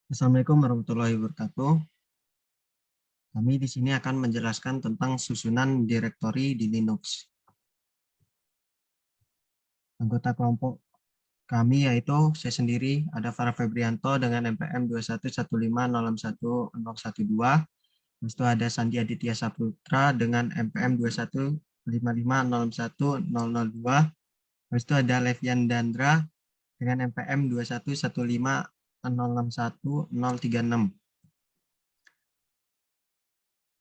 Assalamualaikum warahmatullahi wabarakatuh. Kami di sini akan menjelaskan tentang susunan direktori di Linux. Anggota kelompok kami yaitu saya sendiri ada Farah Febrianto dengan NPM 211506112. Habis itu ada Sandi Aditya Saputra dengan NPM 215501002. Habis itu ada Levian Dandra dengan NPM 21150611036.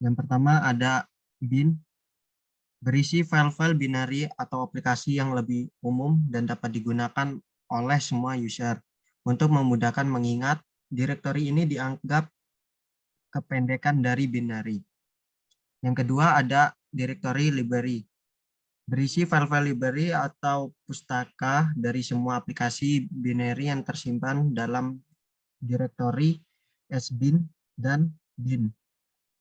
Yang pertama ada bin, berisi file-file binary atau aplikasi yang lebih umum dan dapat digunakan oleh semua user. Untuk memudahkan mengingat, direktori ini dianggap kependekan dari binary. Yang kedua ada direktori library, berisi file-file library atau pustaka dari semua aplikasi binary yang tersimpan dalam direktori sbin dan bin.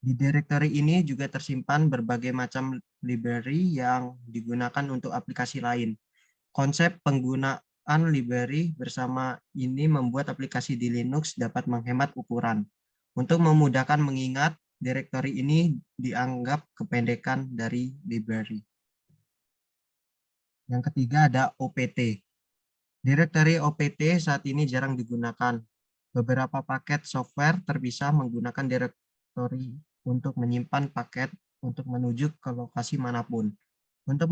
Di direktori ini juga tersimpan berbagai macam library yang digunakan untuk aplikasi lain. Konsep penggunaan library bersama ini membuat aplikasi di Linux dapat menghemat ukuran. Untuk memudahkan mengingat, direktori ini dianggap kependekan dari library. Yang ketiga ada OPT. Direktori OPT saat ini jarang digunakan. Beberapa paket software terpisah menggunakan direktori untuk menyimpan paket untuk menuju ke lokasi manapun. Untuk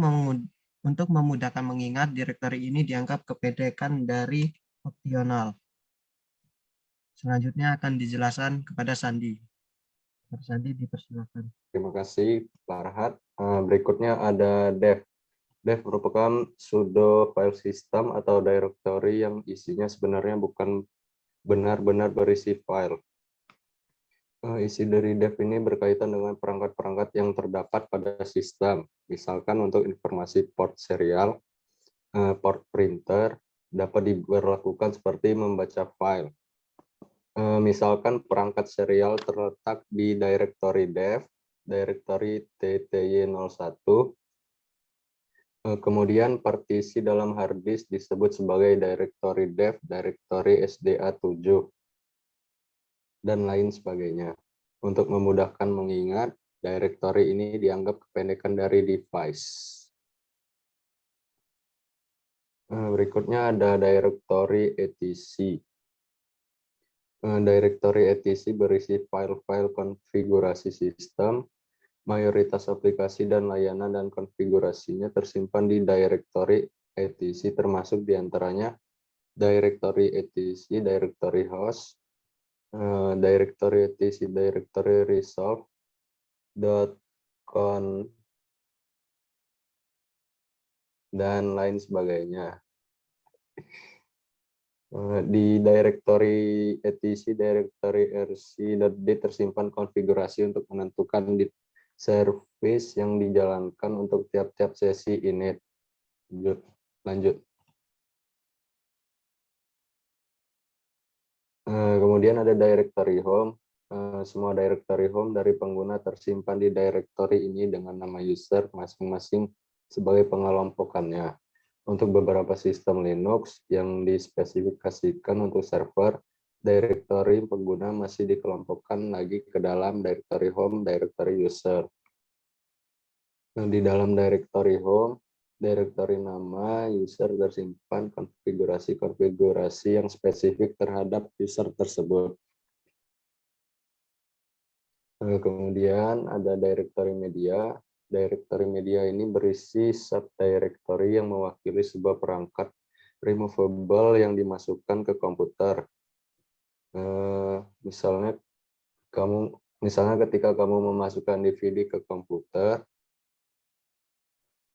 memudahkan mengingat, direktori ini dianggap kependekan dari opsional. Selanjutnya akan dijelaskan kepada Sandi. Sandi, dipersilakan. Terima kasih, Pak Rahat. Berikutnya ada dev. Dev merupakan pseudo file system atau directory yang isinya sebenarnya bukan benar-benar berisi file. Isi dari dev ini berkaitan dengan perangkat-perangkat yang terdapat pada sistem. Misalkan untuk informasi port serial, port printer, dapat diberlakukan seperti membaca file. Misalkan perangkat serial terletak di directory dev, directory TTY01, kemudian partisi dalam hard disk disebut sebagai directory dev, directory SDA7, dan lain sebagainya. Untuk memudahkan mengingat, directory ini dianggap kependekan dari device. Berikutnya ada directory etc. Directory etc berisi file-file konfigurasi sistem. Mayoritas aplikasi dan layanan dan konfigurasinya tersimpan di directory etc, termasuk diantaranya directory etc, directory host, directory etc, directory resolve, .conf, dan lain sebagainya. Di directory etc, directory rc.d tersimpan konfigurasi untuk menentukan service yang dijalankan untuk tiap-tiap sesi init. Lanjut. Kemudian ada directory home. Semua directory home dari pengguna tersimpan di directory ini dengan nama user masing-masing sebagai pengelompokannya. Untuk beberapa sistem Linux yang dispesifikasikan untuk server, directory pengguna masih dikelompokkan lagi ke dalam directory home, directory user. Di dalam directory home, directory nama user tersimpan konfigurasi-konfigurasi yang spesifik terhadap user tersebut. Kemudian ada directory media. Directory media ini berisi subdirectory yang mewakili sebuah perangkat removable yang dimasukkan ke komputer. Misalnya ketika kamu memasukkan DVD ke komputer,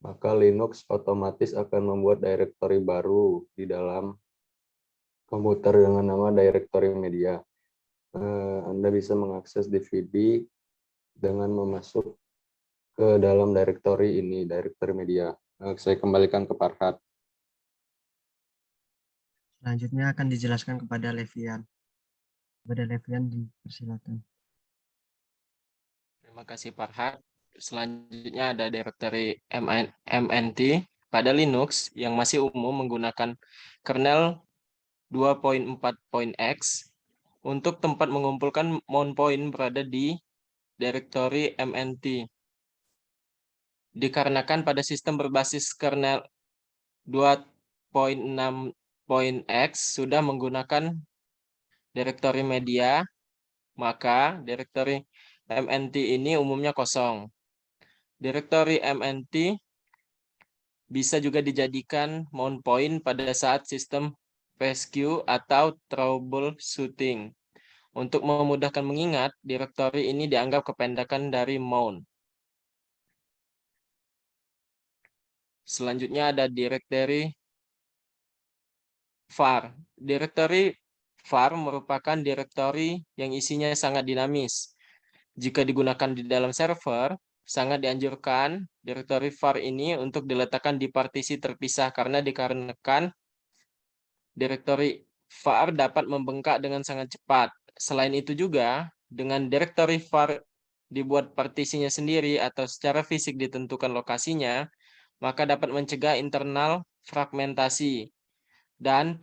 maka Linux otomatis akan membuat directory baru di dalam komputer dengan nama directory media. Anda bisa mengakses DVD dengan memasuk ke dalam directory ini, directory media. Saya kembalikan ke Farhat. Selanjutnya akan dijelaskan kepada Levian. Kepada Levian, dipersilakan. Terima kasih Farhat. Selanjutnya ada directory MNT pada Linux yang masih umum menggunakan kernel 2.4.x. untuk tempat mengumpulkan mount point berada di direktori MNT. Dikarenakan pada sistem berbasis kernel 2.6.x sudah menggunakan direktori media, maka direktori MNT ini umumnya kosong. Direktori MNT bisa juga dijadikan mount point pada saat sistem rescue atau troubleshooting. Untuk memudahkan mengingat, direktori ini dianggap kependekan dari mount. Selanjutnya ada direktori var. Direktori var merupakan direktori yang isinya sangat dinamis. Jika digunakan di dalam server, sangat dianjurkan direktori var ini untuk diletakkan di partisi terpisah karena dikarenakan direktori var dapat membengkak dengan sangat cepat. Selain itu juga, dengan direktori var dibuat partisinya sendiri atau secara fisik ditentukan lokasinya, maka dapat mencegah internal fragmentasi dan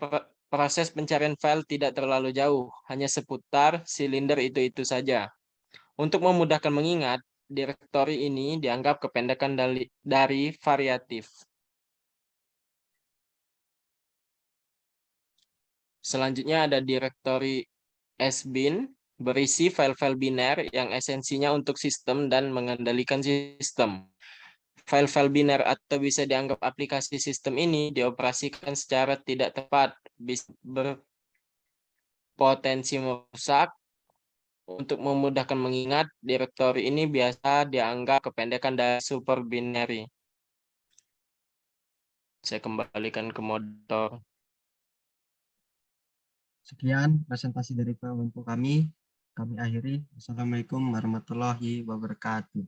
proses pencarian file tidak terlalu jauh, hanya seputar silinder itu saja. Untuk memudahkan mengingat, direktori ini dianggap kependekan dari variatif. Selanjutnya ada direktori sbin, berisi file-file biner yang esensinya untuk sistem dan mengendalikan sistem. File-file biner atau bisa dianggap aplikasi sistem ini dioperasikan secara tidak tepat, bisa berpotensi merusak. Untuk memudahkan mengingat, direktori ini biasa dianggap kependekan dari super binary. Saya kembalikan ke moderator. Sekian presentasi dari kelompok kami. Kami akhiri. Wassalamualaikum warahmatullahi wabarakatuh.